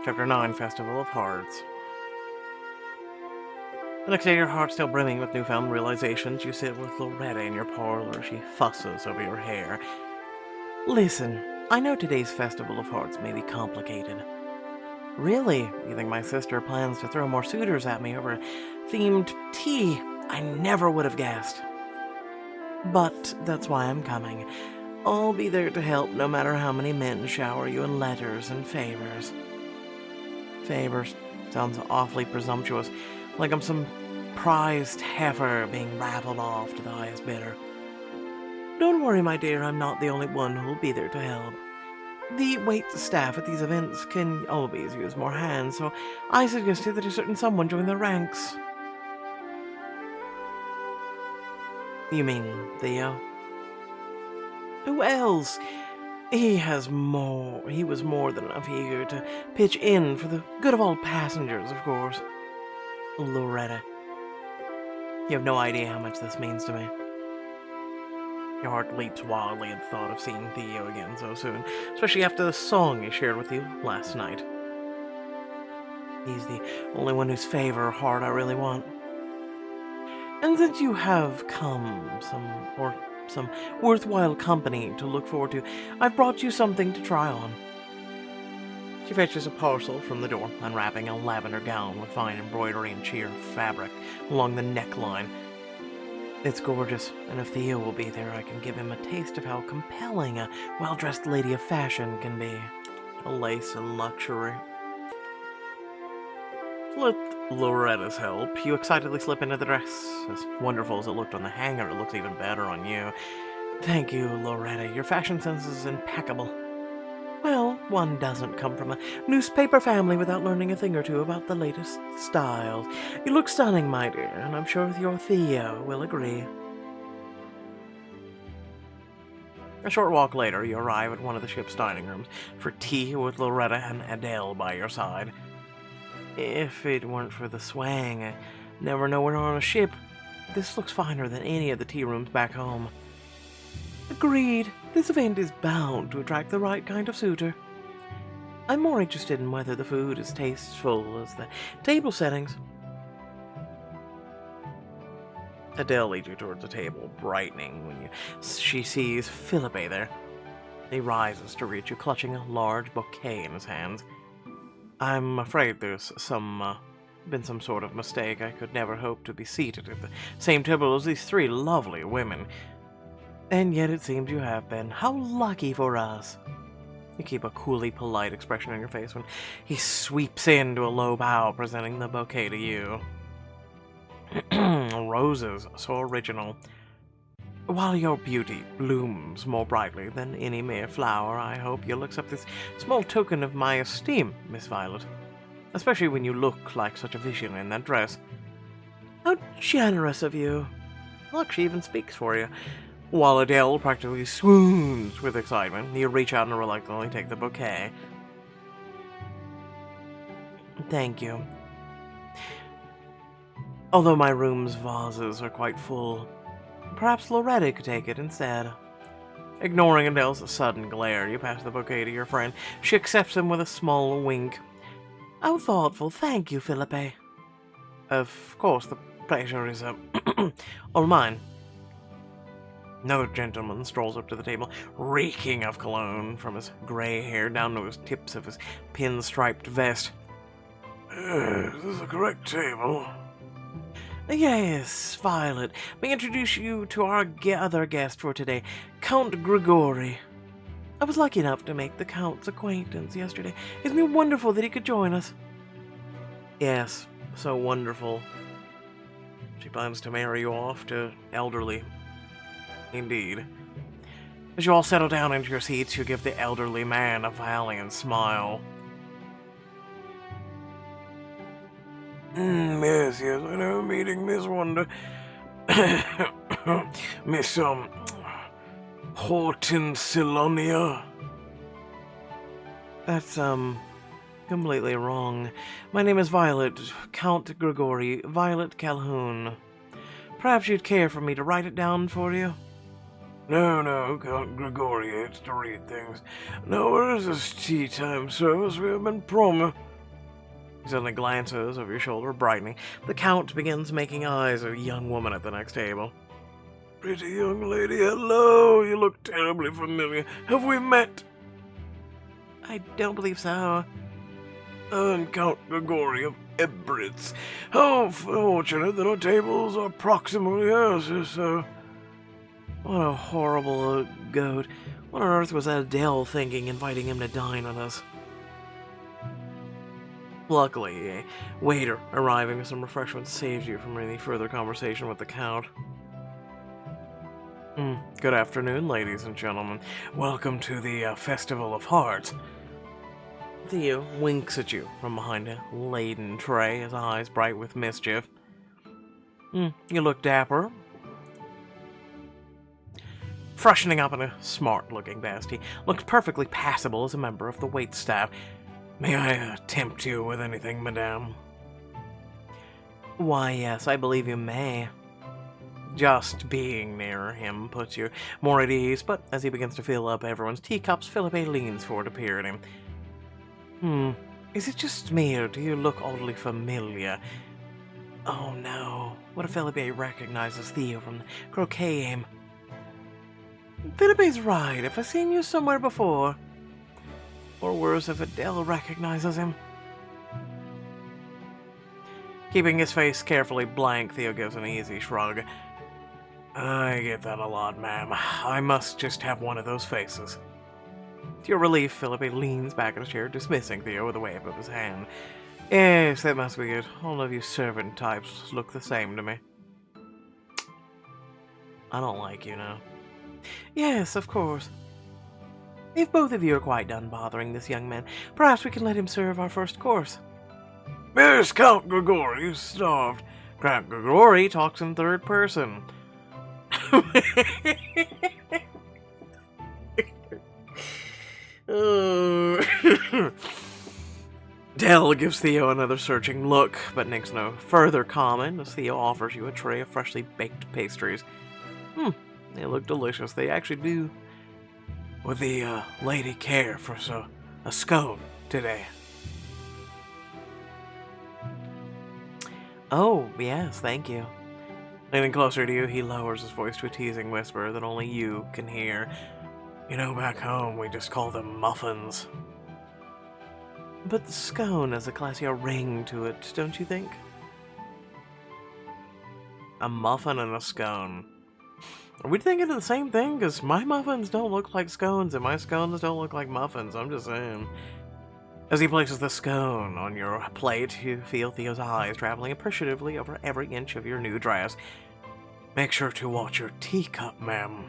Chapter 9, Festival of Hearts. The next day, your heart still brimming with newfound realizations, you sit with Loretta in your parlor. She fusses over your hair. Listen, I know today's Festival of Hearts may be complicated. Really? You think my sister plans to throw more suitors at me over themed tea? I never would have guessed. But that's why I'm coming. I'll be there to help no matter how many men shower you in letters and favors. Favors sounds awfully presumptuous, like I'm some prized heifer being rattled off to the highest bidder. Don't worry, my dear, I'm not the only one who'll be there to help. The wait staff at these events can always use more hands, so I suggested that a certain someone join their ranks. You mean Theo? Who else? He was more than enough eager to pitch in for the good of all passengers, of course. Loretta. You have no idea how much this means to me. Your heart leaps wildly at the thought of seeing Theo again so soon, especially after the song he shared with you last night. He's the only one whose favor or heart I really want. And since you have some worthwhile company to look forward to, I've brought you something to try on. She fetches a parcel from the door, unwrapping a lavender gown with fine embroidery and sheer fabric along the neckline. It's gorgeous, and if Theo will be there, I can give him a taste of how compelling a well-dressed lady of fashion can be. A lace and luxury. With Loretta's help, you excitedly slip into the dress. As wonderful as it looked on the hanger, it looks even better on you. Thank you, Loretta. Your fashion sense is impeccable. Well, one doesn't come from a newspaper family without learning a thing or two about the latest styles. You look stunning, my dear, and I'm sure your Theo will agree. A short walk later, you arrive at one of the ship's dining rooms for tea with Loretta and Adele by your side. If it weren't for the swang, I never know we're on a ship. This looks finer than any of the tea rooms back home. Agreed. This event is bound to attract the right kind of suitor. I'm more interested in whether the food is tasteful as the table settings. Adele leads you towards the table, brightening when she sees Philippe there. He rises to reach you, clutching a large bouquet in his hands. I'm afraid there's been some sort of mistake. I could never hope to be seated at the same table as these three lovely women. And yet it seems you have been. How lucky for us. You keep a coolly polite expression on your face when he sweeps into a low bow, presenting the bouquet to you. Roses, so original. While your beauty blooms more brightly than any mere flower, I hope you'll accept this small token of my esteem, Miss Violet. Especially when you look like such a vision in that dress. How generous of you. Look, she even speaks for you. While Adele practically swoons with excitement, you reach out and reluctantly take the bouquet. Thank you. Although my room's vases are quite full, perhaps Loretta could take it instead. Ignoring Adele's sudden glare, you pass the bouquet to your friend. She accepts him with a small wink. How thoughtful. Thank you, Philippe. Of course, the pleasure is all mine. No gentleman strolls up to the table, reeking of cologne from his gray hair down to his tips of his pinstriped vest. Is this the correct table? Yes, Violet. May I introduce you to our other guest for today, Count Grigori. I was lucky enough to make the Count's acquaintance yesterday. Isn't it wonderful that he could join us? Yes, so wonderful. She plans to marry you off to elderly. Indeed. As you all settle down into your seats, you give the elderly man a valiant smile. Yes, I know, meeting Miss Wonder. Miss, Horton Silonia. That's, completely wrong. My name is Violet, Count Grigori, Violet Calhoun. Perhaps you'd care for me to write it down for you? No, Count Grigori hates to read things. Now, where is this tea time service we have been promised? He suddenly glances over your shoulder, brightening. The Count begins making eyes at a young woman at the next table. Pretty young lady, hello. You look terribly familiar. Have we met? I don't believe so. Count Grigori of Ebritz. How fortunate that our tables are proximally yours, sir. What a horrible goat. What on earth was Adele thinking, inviting him to dine with us? Luckily, a waiter arriving with some refreshments saves you from any further conversation with the Count. Good afternoon, ladies and gentlemen. Welcome to the Festival of Hearts. Theo winks at you from behind a laden tray, his eyes bright with mischief. You look dapper. Freshening up in a smart-looking vest, he looks perfectly passable as a member of the waitstaff. May I tempt you with anything, madame? Why, yes, I believe you may. Just being near him puts you more at ease, but as he begins to fill up everyone's teacups, Philippe leans forward to peer at him. Is it just me, or do you look oddly familiar? Oh no, what if Philippe recognizes Theo from the croquet game? Philippe's right, have I seen you somewhere before? Or worse, if Adele recognizes him. Keeping his face carefully blank, Theo gives an easy shrug. I get that a lot, ma'am. I must just have one of those faces. To your relief, Philippe leans back in his chair, dismissing Theo with a wave of his hand. Yes, that must be it. All of you servant types look the same to me. I don't like you now. Yes, of course. If both of you are quite done bothering this young man, perhaps we can let him serve our first course. Where's Count Grigori? He's starved. Count Grigori talks in third person. Dell gives Theo another searching look, but makes no further comment as Theo offers you a tray of freshly baked pastries. They look delicious. They actually do. Would the lady care for a scone today? Oh, yes, thank you. Leaning closer to you, he lowers his voice to a teasing whisper that only you can hear. You know, back home, we just call them muffins. But the scone has a classier ring to it, don't you think? A muffin and a scone. Are we thinking of the same thing? Because my muffins don't look like scones, and my scones don't look like muffins. I'm just saying. As he places the scone on your plate, you feel Theo's eyes traveling appreciatively over every inch of your new dress. Make sure to watch your teacup, ma'am.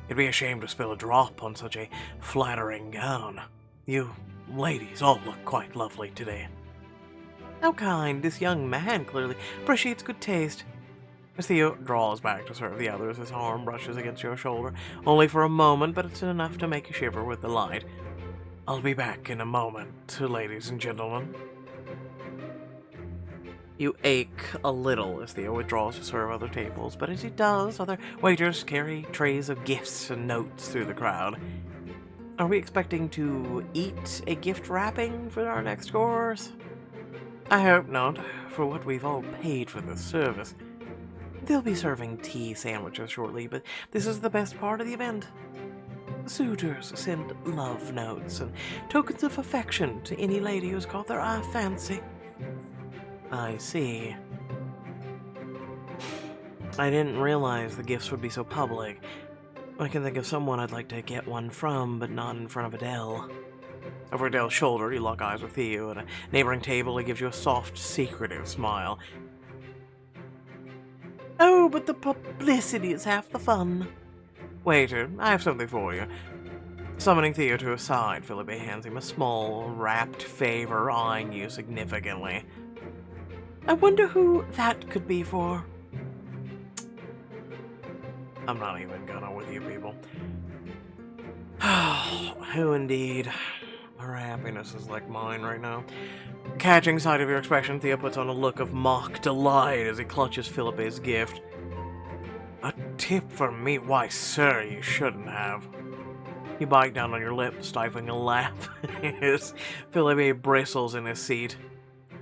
It'd be a shame to spill a drop on such a flattering gown. You ladies all look quite lovely today. How kind. This young man clearly appreciates good taste. As Theo draws back to serve the others, his arm brushes against your shoulder, only for a moment, but it's enough to make you shiver with delight. I'll be back in a moment, ladies and gentlemen. You ache a little as Theo withdraws to serve other tables, but as he does, other waiters carry trays of gifts and notes through the crowd. Are we expecting to eat a gift wrapping for our next course? I hope not, for what we've all paid for this service. They'll be serving tea sandwiches shortly, but this is the best part of the event. Suitors send love notes and tokens of affection to any lady who's caught their eye fancy. I see. I didn't realize the gifts would be so public. I can think of someone I'd like to get one from, but not in front of Adele. Over Adele's shoulder, you lock eyes with Theo. At a neighboring table, he gives you a soft, secretive smile. Oh, but the publicity is half the fun. Waiter, I have something for you. Summoning Theo to his side, Philippe hands him a small, wrapped favor, eyeing you significantly. I wonder who that could be for. I'm not even gonna with you people. Who indeed? Her happiness is like mine right now. Catching sight of your expression, Theo puts on a look of mock delight as he clutches Philippe's gift. A tip from me? Why, sir, you shouldn't have. You bite down on your lip, stifling a laugh as Philippe bristles in his seat.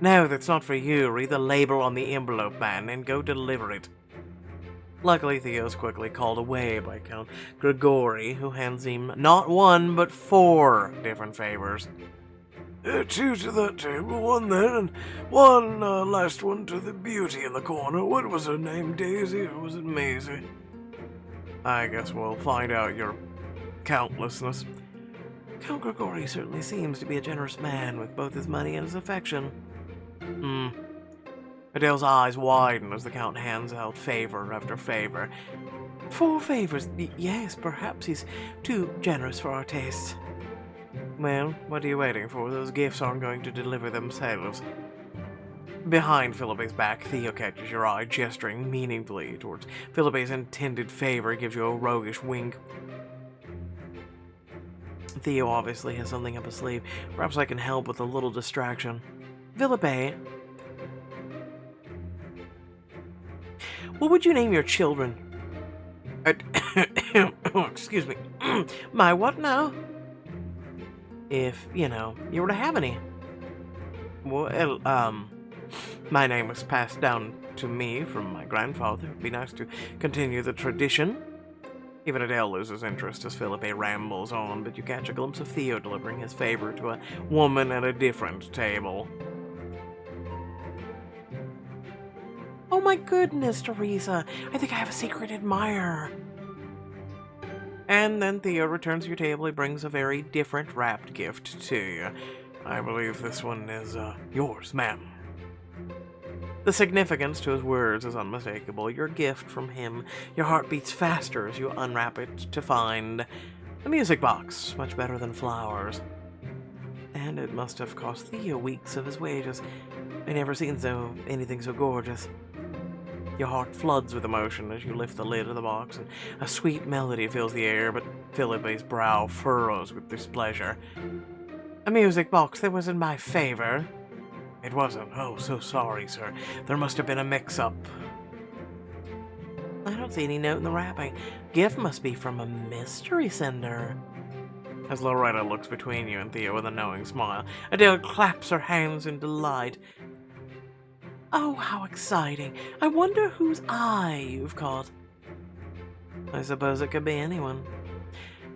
No, that's not for you. Read the label on the envelope, man, and go deliver it. Luckily, Theo's quickly called away by Count Grigori, who hands him not one, but 4 different favors. 2 to that table, 1 there, and 1 last one to the beauty in the corner. What was her name, Daisy, or was it Maisie? I guess we'll find out your countlessness. Count Grigori certainly seems to be a generous man with both his money and his affection. Adele's eyes widen as the Count hands out favor after favor. 4 favors? Yes, perhaps he's too generous for our tastes. Well, what are you waiting for? Those gifts aren't going to deliver themselves. Behind Philippe's back, Theo catches your eye, gesturing meaningfully towards Philippe's intended favor, gives you a roguish wink. Theo obviously has something up his sleeve. Perhaps I can help with a little distraction. Philippe, what would you name your children? Oh, excuse me. My what now? If, you were to have any. Well, my name was passed down to me from my grandfather. It'd be nice to continue the tradition. Even Adele loses interest as Philippe rambles on, but you catch a glimpse of Theo delivering his favor to a woman at a different table. Oh my goodness, Teresa. I think I have a secret admirer. And then Theo returns to your table. He brings a very different wrapped gift to you. I believe this one is yours, ma'am. The significance to his words is unmistakable. Your gift from him. Your heart beats faster as you unwrap it to find a music box, much better than flowers. And it must have cost Theo weeks of his wages. I never seen anything so gorgeous. Your heart floods with emotion as you lift the lid of the box, and a sweet melody fills the air, but Philippe's brow furrows with displeasure. A music box that was in my favor? It wasn't. Oh, so sorry, sir. There must have been a mix-up. I don't see any note in the wrapping. Gift must be from a mystery sender. As Loretta looks between you and Theo with a knowing smile, Adele claps her hands in delight. Oh, how exciting. I wonder whose eye you've caught. I suppose it could be anyone.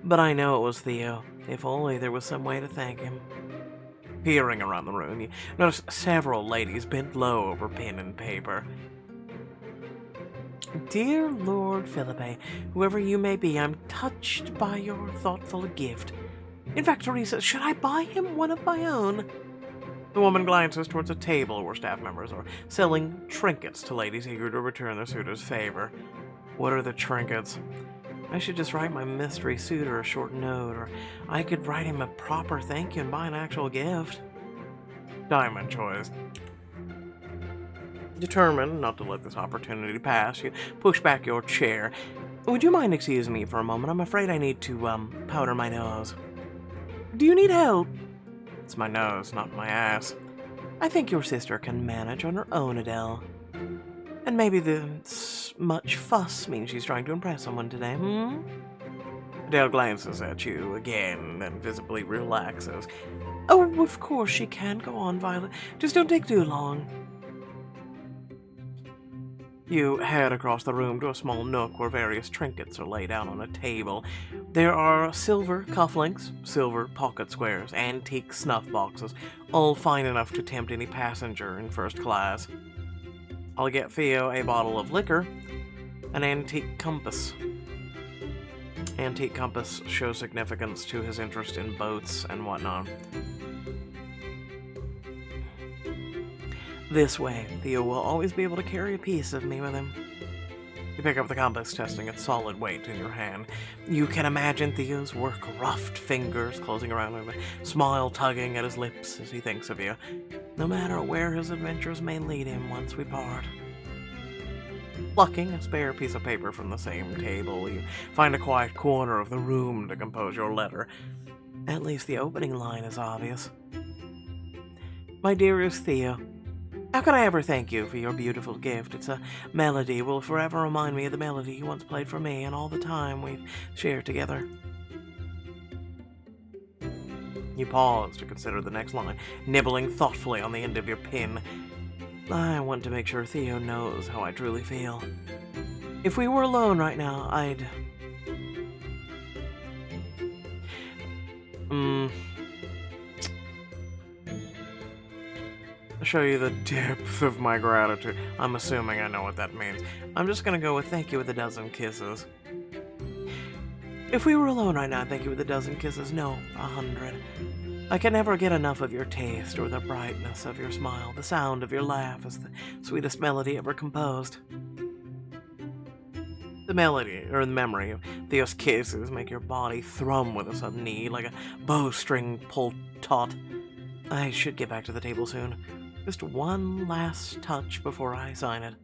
But I know it was Theo. If only there was some way to thank him. Peering around the room, you notice several ladies bent low over pen and paper. Dear Lord Philippe, whoever you may be, I'm touched by your thoughtful gift. In fact, Teresa, should I buy him one of my own? The woman glances towards a table where staff members are selling trinkets to ladies eager to return their suitor's favor. What are the trinkets? I should just write my mystery suitor a short note, or I could write him a proper thank you and buy an actual gift. Diamond choice. Determined not to let this opportunity pass, you push back your chair. Would you mind excusing me for a moment? I'm afraid I need to, powder my nose. Do you need help? It's my nose, not my ass. I think your sister can manage on her own, Adele. And maybe the much fuss means she's trying to impress someone today, Adele glances at you again, then visibly relaxes. Oh, of course she can. Go on, Violet. Just don't take too long. You head across the room to a small nook where various trinkets are laid out on a table. There are silver cufflinks, silver pocket squares, antique snuff boxes, all fine enough to tempt any passenger in first class. I'll get Theo a bottle of liquor, an antique compass. Antique compass shows significance to his interest in boats and whatnot. This way, Theo will always be able to carry a piece of me with him. You pick up the compass, testing its solid weight in your hand. You can imagine Theo's work-roughed fingers closing around him, a smile tugging at his lips as he thinks of you, no matter where his adventures may lead him once we part. Plucking a spare piece of paper from the same table, you find a quiet corner of the room to compose your letter. At least the opening line is obvious. My dearest Theo, how can I ever thank you for your beautiful gift? It's a melody will forever remind me of the melody you once played for me and all the time we've shared together. You pause to consider the next line, nibbling thoughtfully on the end of your pen. I want to make sure Theo knows how I truly feel. If we were alone right now, I'd... show you the depth of my gratitude. I'm assuming I know what that means. I'm just gonna go with thank you with a dozen kisses. If we were alone right now, thank you with a dozen kisses. No, 100. I can never get enough of your taste or the brightness of your smile. The sound of your laugh is the sweetest melody ever composed. The melody, or the memory of Theo's kisses make your body thrum with a sudden need, like a bowstring pulled taut. I should get back to the table soon. Just one last touch before I sign it.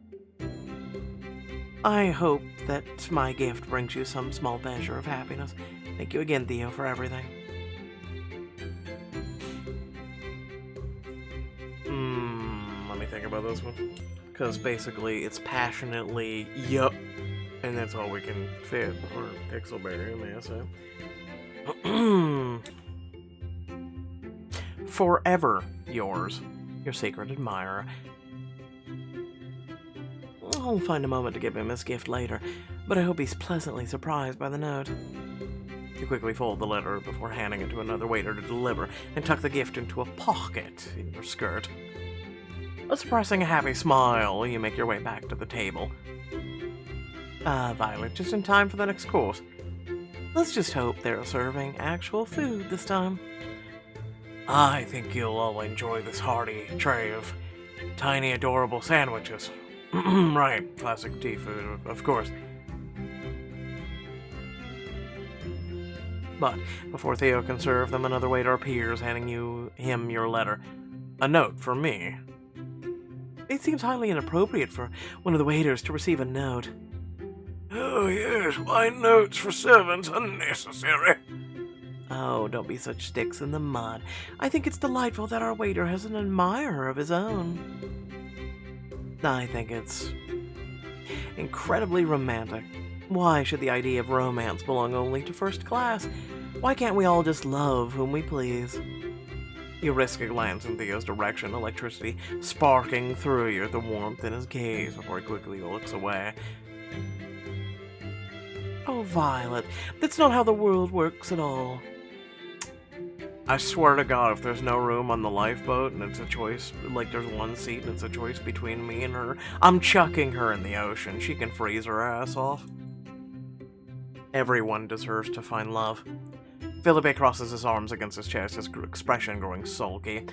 I hope that my gift brings you some small measure of happiness. Thank you again, Theo, for everything. Let me think about this one. Because basically, it's passionately, yup. And that's all we can fit for Pixelberry, may I say. Forever yours, your sacred admirer. I'll find a moment to give him his gift later, but I hope he's pleasantly surprised by the note. You quickly fold the letter before handing it to another waiter to deliver, and tuck the gift into a pocket in your skirt. Suppressing a happy smile, you make your way back to the table. Violet, just in time for the next course. Let's just hope they're serving actual food this time. I think you'll all enjoy this hearty tray of tiny, adorable sandwiches. Right, classic tea food, of course. But before Theo can serve them, another waiter appears, handing him your letter. A note from me. It seems highly inappropriate for one of the waiters to receive a note. Oh yes, why notes for servants unnecessary? Oh, don't be such sticks in the mud. I think it's delightful that our waiter has an admirer of his own. I think it's incredibly romantic. Why should the idea of romance belong only to first class? Why can't we all just love whom we please? You risk a glance in Theo's direction, electricity sparking through you at the warmth in his gaze before he quickly looks away. Oh, Violet, that's not how the world works at all. I swear to God, if there's no room on the lifeboat and it's a choice, like there's one seat and it's a choice between me and her, I'm chucking her in the ocean. She can freeze her ass off. Everyone deserves to find love. Philippe crosses his arms against his chest, his expression growing sulky.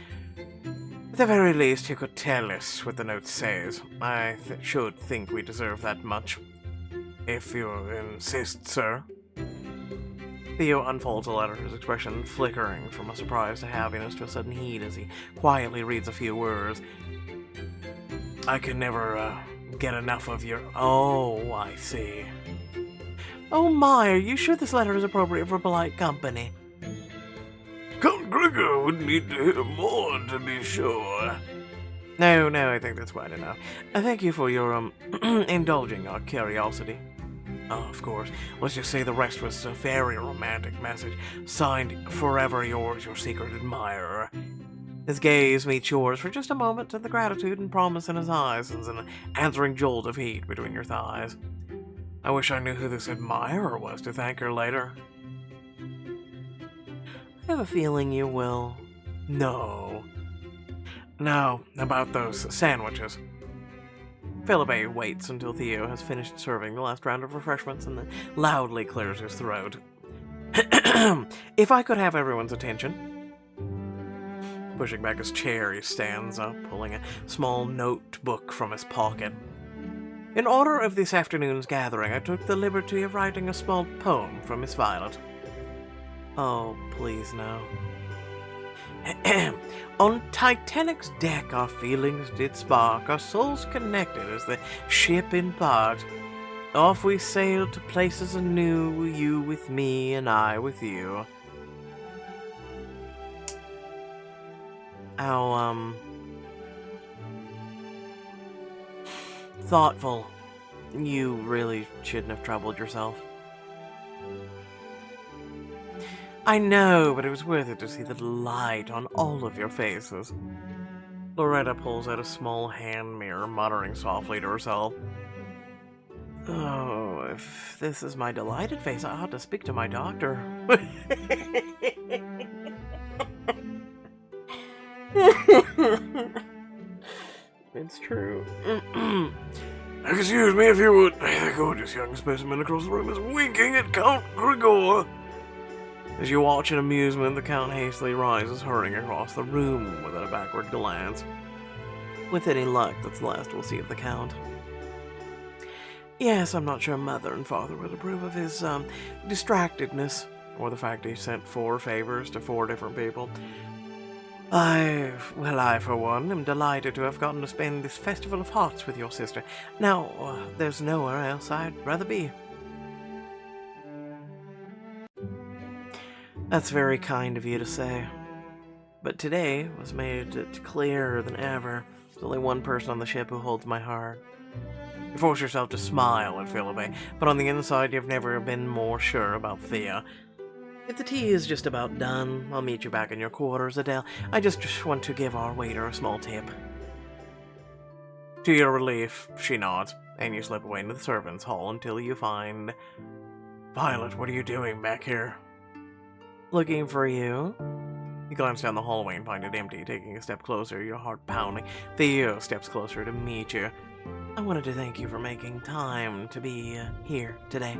At the very least, you could tell us what the note says. I should think we deserve that much. If you insist, sir. Theo unfolds a letter, his expression flickering from a surprise to happiness to a sudden heat as he quietly reads a few words. I can never, get enough of your... Oh, I see. Oh my, are you sure this letter is appropriate for polite company? Count Gregor would need to hear more to be sure. No, I think that's quite enough. Thank you for your, indulging our curiosity. Oh, of course. Let's just say the rest was a very romantic message. Signed, forever yours, your secret admirer. His gaze meets yours for just a moment, and the gratitude and promise in his eyes sends an answering jolt of heat between your thighs. I wish I knew who this admirer was to thank her later. I have a feeling you will. No. Now, about those sandwiches. Philippe waits until Theo has finished serving the last round of refreshments and then loudly clears his throat. If I could have everyone's attention. Pushing back his chair, he stands up, pulling a small notebook from his pocket. In honor of this afternoon's gathering, I took the liberty of writing a small poem for Miss Violet. Oh, please no. On Titanic's deck our feelings did spark, our souls connected as the ship embarked. Off we sailed to places anew, you with me and I with you. How, thoughtful. You really shouldn't have troubled yourself. I know, but it was worth it to see the delight on all of your faces. Loretta pulls out a small hand mirror, muttering softly to herself. Oh, if this is my delighted face, I ought to speak to my doctor. It's true. Excuse me if you would. The gorgeous young specimen across the room is winking at Count Grigor. As you watch in amusement, the Count hastily rises, hurrying across the room without a backward glance. With any luck, that's the last we'll see of the Count. Yes, I'm not sure Mother and Father would approve of his, distractedness, or the fact he sent 4 favors to 4 different people. I, for one, am delighted to have gotten to spend this Festival of Hearts with your sister. Now, there's nowhere else I'd rather be. That's very kind of you to say. But today was made it clearer than ever. There's only one person on the ship who holds my heart. You force yourself to smile at Philippe, but on the inside you've never been more sure about Thea. If the tea is just about done, I'll meet you back in your quarters, Adele. I just want to give our waiter a small tip. To your relief, she nods, and you slip away into the servants' hall until you find... Violet, what are you doing back here? Looking for you. You glance down the hallway and find it empty, taking a step closer, your heart pounding. Theo steps closer to meet you. I wanted to thank you for making time to be here today.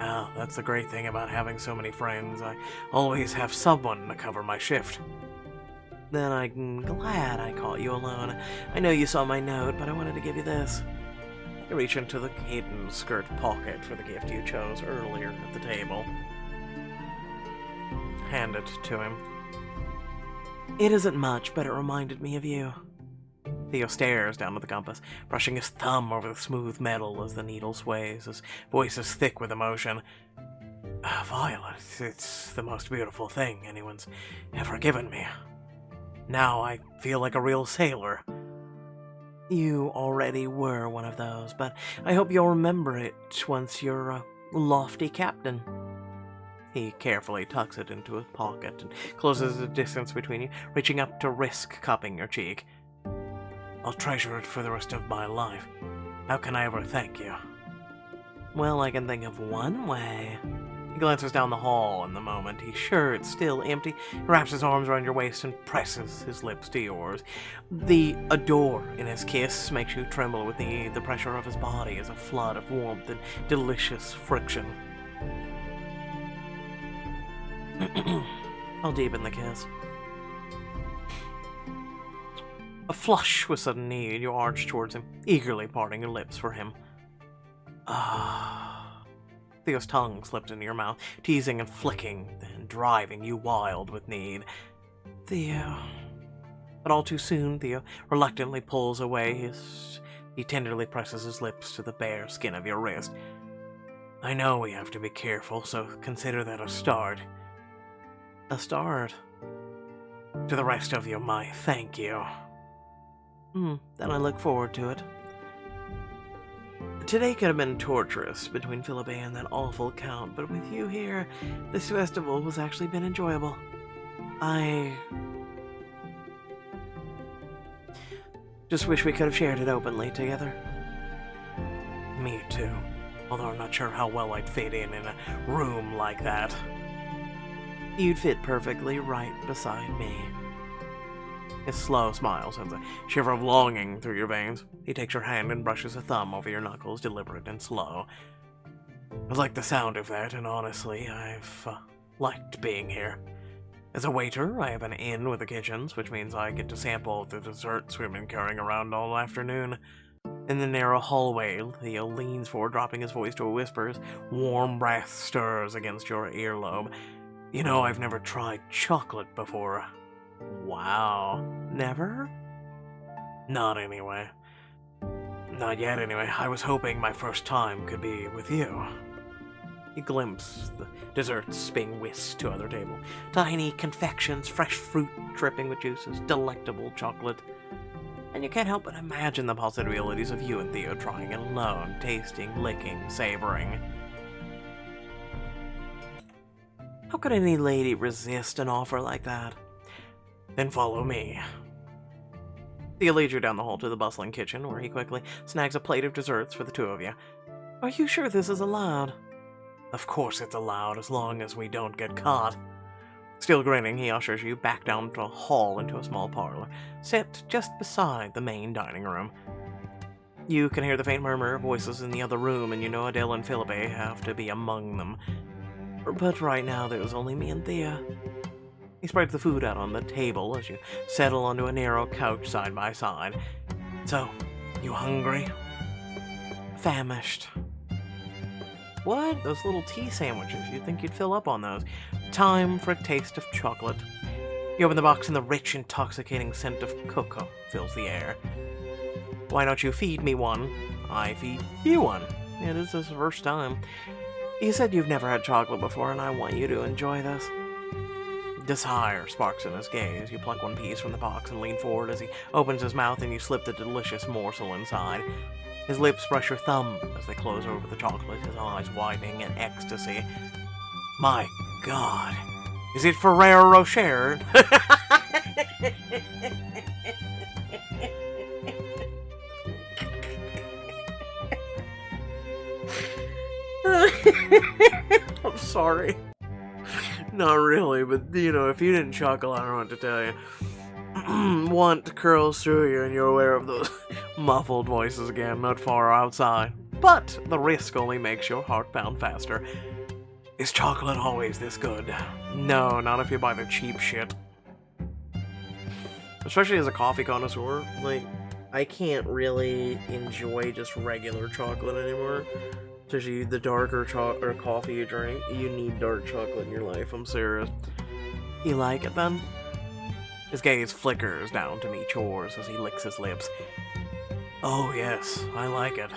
Oh, that's the great thing about having so many friends. I always have someone to cover my shift. Then I'm glad I caught you alone. I know you saw my note, but I wanted to give you this. You reach into the hidden skirt pocket for the gift you chose earlier at the table. Hand it to him. It isn't much, but it reminded me of you. Theo stares down at the compass, brushing his thumb over the smooth metal as the needle sways, his voice is thick with emotion. Violet, it's the most beautiful thing anyone's ever given me. Now I feel like a real sailor. You already were one of those, but I hope you'll remember it once you're a lofty captain. He carefully tucks it into his pocket and closes the distance between you, reaching up to risk cupping your cheek. I'll treasure it for the rest of my life. How can I ever thank you? Well, I can think of one way. He glances down the hall in the moment. He's sure it's still empty. He wraps his arms around your waist and presses his lips to yours. The adore in his kiss makes you tremble with the pressure of his body as a flood of warmth and delicious friction. I'll deepen the kiss. A flush with sudden need, you arch towards him, eagerly parting your lips for him. Ah. Theo's tongue slips into your mouth, teasing and flicking, then driving you wild with need. Theo. But all too soon, Theo reluctantly pulls away. He tenderly presses his lips to the bare skin of your wrist. I know we have to be careful, so consider that a start. A start? To the rest of you, my thank you. Then I look forward to it. Today could have been torturous between Philippe and that awful Count, but with you here, this festival has actually been enjoyable. I just wish we could have shared it openly together. Me too, although I'm not sure how well I'd fit in a room like that. You'd fit perfectly right beside me. His slow smile sends a shiver of longing through your veins. He takes your hand and brushes a thumb over your knuckles, deliberate and slow. I like the sound of that, and honestly, I've liked being here. As a waiter, I have an inn with the kitchens, which means I get to sample the desserts we've been carrying around all afternoon. In the narrow hallway, Theo leans forward, dropping his voice to a whisper. His warm breath stirs against your earlobe. You know, I've never tried chocolate before. Wow. Never? Not anyway. Not yet, anyway. I was hoping my first time could be with you. You glimpse the desserts being whisked to other tables. Tiny confections, fresh fruit dripping with juices, delectable chocolate. And you can't help but imagine the possibilities of you and Theo trying it alone, tasting, licking, savoring. How could any lady resist an offer like that? Then follow me. Theo leads you down the hall to the bustling kitchen, where he quickly snags a plate of desserts for the two of you. Are you sure this is allowed? Of course it's allowed, as long as we don't get caught. Still grinning, he ushers you back down the hall into a small parlor, set just beside the main dining room. You can hear the faint murmur of voices in the other room, and you know Adele and Philippe have to be among them. But right now, there's only me and Thea. He spreads the food out on the table as you settle onto a narrow couch side by side. So, you hungry? Famished. What? Those little tea sandwiches. You'd think you'd fill up on those. Time for a taste of chocolate. You open the box and the rich, intoxicating scent of cocoa fills the air. Why don't you feed me one? I feed you one. It is his first time. You said you've never had chocolate before, and I want you to enjoy this. Desire sparks in his gaze. You pluck one piece from the box and lean forward as he opens his mouth, and you slip the delicious morsel inside. His lips brush your thumb as they close over the chocolate, his eyes widening in ecstasy. My God. Is it Ferrero Rocher? I'm sorry. Not really, but if you didn't chuckle, I don't know what to tell you. Want curls through you, and you're aware of those muffled voices again, not far outside. But the risk only makes your heart pound faster. Is chocolate always this good? No, not if you buy the cheap shit. Especially as a coffee connoisseur, I can't really enjoy just regular chocolate anymore. Especially the darker coffee you drink, you need dark chocolate in your life, I'm serious. You like it then? His gaze flickers down to meet yours as he licks his lips. Oh yes, I like it.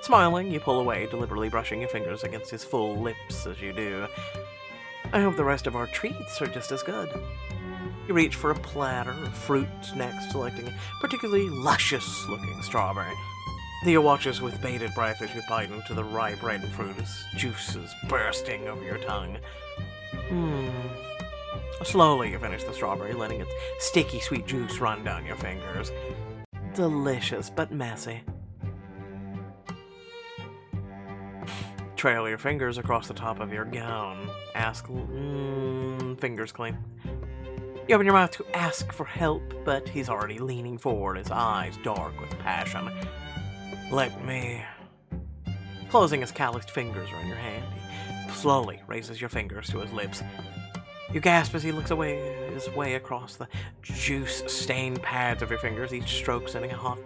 Smiling, you pull away, deliberately brushing your fingers against his full lips as you do. I hope the rest of our treats are just as good. You reach for a platter of fruit next, selecting a particularly luscious-looking strawberry. Theo watches with bated breath as you bite into the ripe red fruit as juices bursting over your tongue. Slowly you finish the strawberry, letting its sticky sweet juice run down your fingers. Delicious, but messy. Trail your fingers across the top of your gown. Ask, fingers clean. You open your mouth to ask for help, but he's already leaning forward, his eyes dark with passion. Let me... Closing his calloused fingers around your hand, he slowly raises your fingers to his lips. You gasp as he looks his way across the juice-stained pads of your fingers, each stroke sending a hot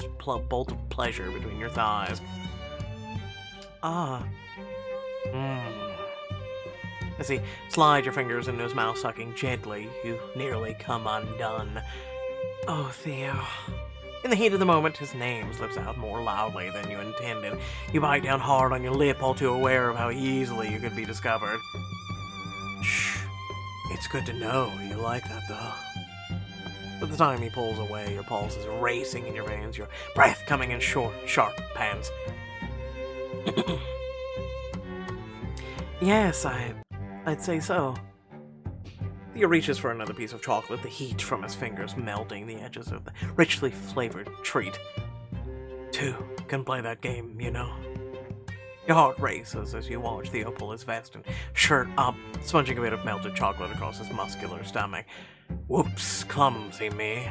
bolt of pleasure between your thighs. As he slides your fingers into his mouth, sucking gently, you nearly come undone. Oh, Theo. In the heat of the moment, his name slips out more loudly than you intended. You bite down hard on your lip, all too aware of how easily you could be discovered. Shh. It's good to know you like that, though. By the time he pulls away, your pulse is racing in your veins, your breath coming in short, sharp pants. Yes, I'd say so. Theo reaches for another piece of chocolate, the heat from his fingers melting the edges of the richly flavored treat. Two can play that game, you know. Your heart races as you watch Theo pull his vest and shirt up, sponging a bit of melted chocolate across his muscular stomach. Whoops, clumsy me.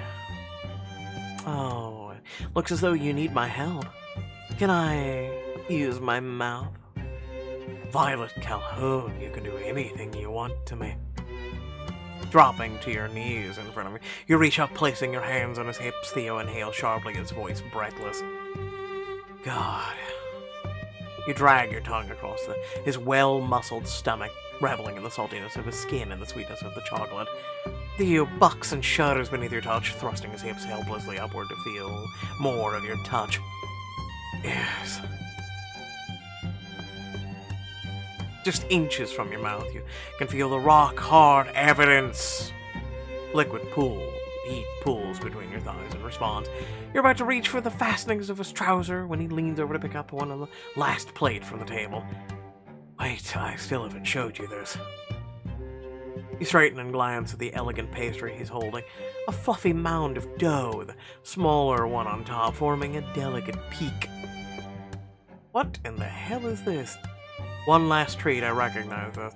Oh, it looks as though you need my help. Can I use my mouth? Violet Calhoun, you can do anything you want to me. Dropping to your knees in front of him, you reach up, placing your hands on his hips. Theo inhales sharply, his voice breathless. God. You drag your tongue across his well-muscled stomach, reveling in the saltiness of his skin and the sweetness of the chocolate. Theo bucks and shudders beneath your touch, thrusting his hips helplessly upward to feel more of your touch. Yes. Just inches from your mouth, you can feel the rock-hard evidence. Heat pools between your thighs in response. You're about to reach for the fastenings of his trouser when he leans over to pick up one of the last plate from the table. Wait, I still haven't showed you this. You straighten and glance at the elegant pastry he's holding, a fluffy mound of dough with a smaller one on top forming a delicate peak. What in the hell is this? One last treat, I recognize this.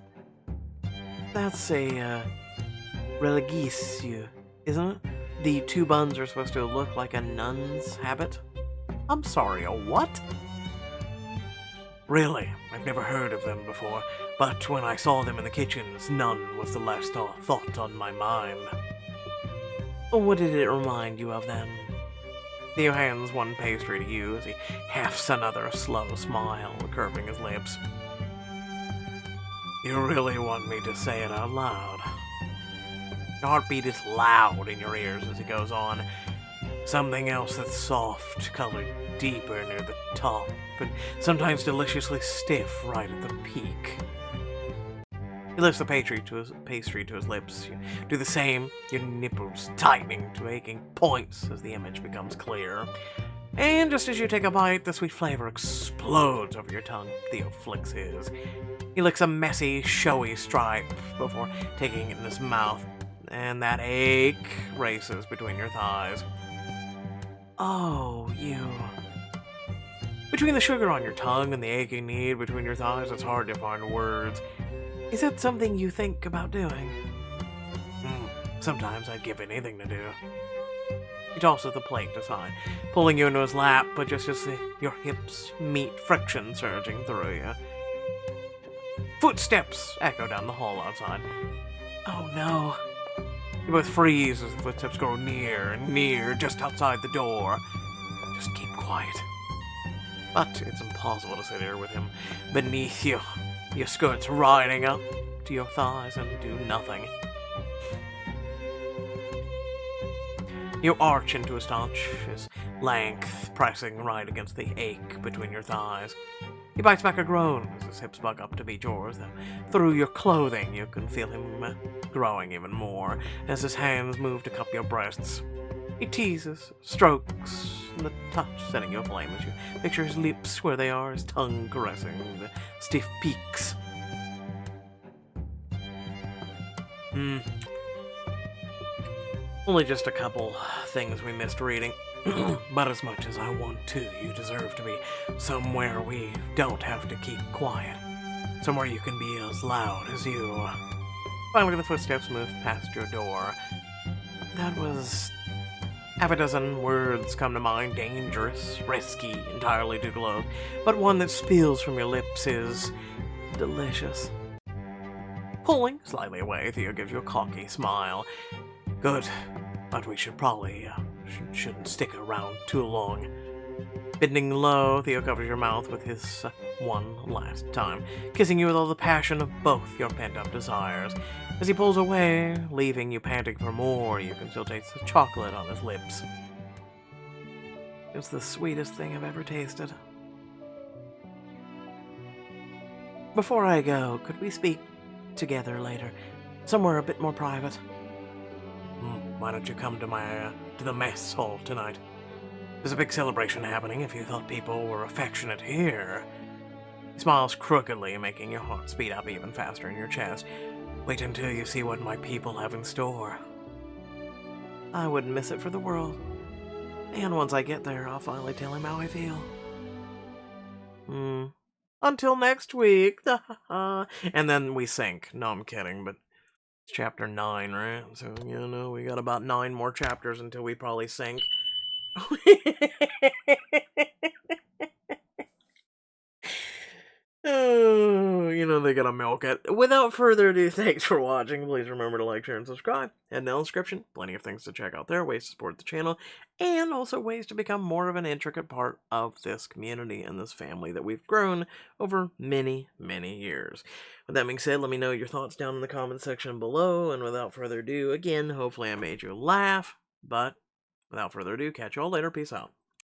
That's a, religio, isn't it? The two buns are supposed to look like a nun's habit. I'm sorry, a what? Really, I've never heard of them before, but when I saw them in the kitchens, none was the last thought on my mind. What did it remind you of then? Theo hands one pastry to you as he hefts another slow smile, curving his lips. You really want me to say it out loud? Your heartbeat is loud in your ears as he goes on. Something else that's soft, colored deeper near the top, and sometimes deliciously stiff right at the peak. He lifts the pastry to his lips. You do the same, your nipples tightening to aching points as the image becomes clear. And just as you take a bite, the sweet flavor explodes over your tongue. Theo flicks his. He licks a messy, showy stripe before taking it in his mouth, and that ache races between your thighs. Oh, you... Between the sugar on your tongue and the aching need between your thighs, it's hard to find words. Is that something you think about doing? Sometimes I'd give anything to do. He tosses the plate aside, pulling you into his lap, but just as your hips meet, friction surging through you. Footsteps echo down the hall outside. Oh no. You both freeze as the footsteps grow near and near just outside the door. Just keep quiet. But it's impossible to sit here with him beneath you, your skirts riding up to your thighs and do nothing. You arch into his touch, his length pressing right against the ache between your thighs. He bites back a groan as his hips bug up to beat yours. Through your clothing, you can feel him growing even more as his hands move to cup your breasts. He teases, strokes, and the touch setting you aflame as you picture his lips where they are, his tongue caressing the stiff peaks. Only just a couple things we missed reading. But as much as I want to, you deserve to be somewhere we don't have to keep quiet. Somewhere you can be as loud as you. Finally, the footsteps move past your door. That was... Half a dozen words come to mind. Dangerous, risky, entirely too close. But one that spills from your lips is... delicious. Pulling slightly away, Theo gives you a cocky smile. Good, but we should probably... shouldn't stick around too long. Bending low, Theo covers your mouth with his one last time, kissing you with all the passion of both your pent-up desires. As he pulls away, leaving you panting for more, you can still taste the chocolate on his lips. It's the sweetest thing I've ever tasted. Before I go, could we speak together later? Somewhere a bit more private? Why don't you come to the mess hall tonight? There's a big celebration happening if you thought people were affectionate here. He smiles crookedly, making your heart speed up even faster in your chest. Wait until you see what my people have in store. I wouldn't miss it for the world. And once I get there, I'll finally tell him how I feel. Until next week. And then we sink. No, I'm kidding, but it's chapter 9, right? So, we got about 9 more chapters until we probably sink. Oh, they gotta milk it. Without further ado, thanks for watching. Please remember to like, share, and subscribe. And in the description, plenty of things to check out there, ways to support the channel, and also ways to become more of an intricate part of this community and this family that we've grown over many, many years. With that being said, let me know your thoughts down in the comment section below, and without further ado, again, hopefully I made you laugh, but without further ado, catch you all later. Peace out.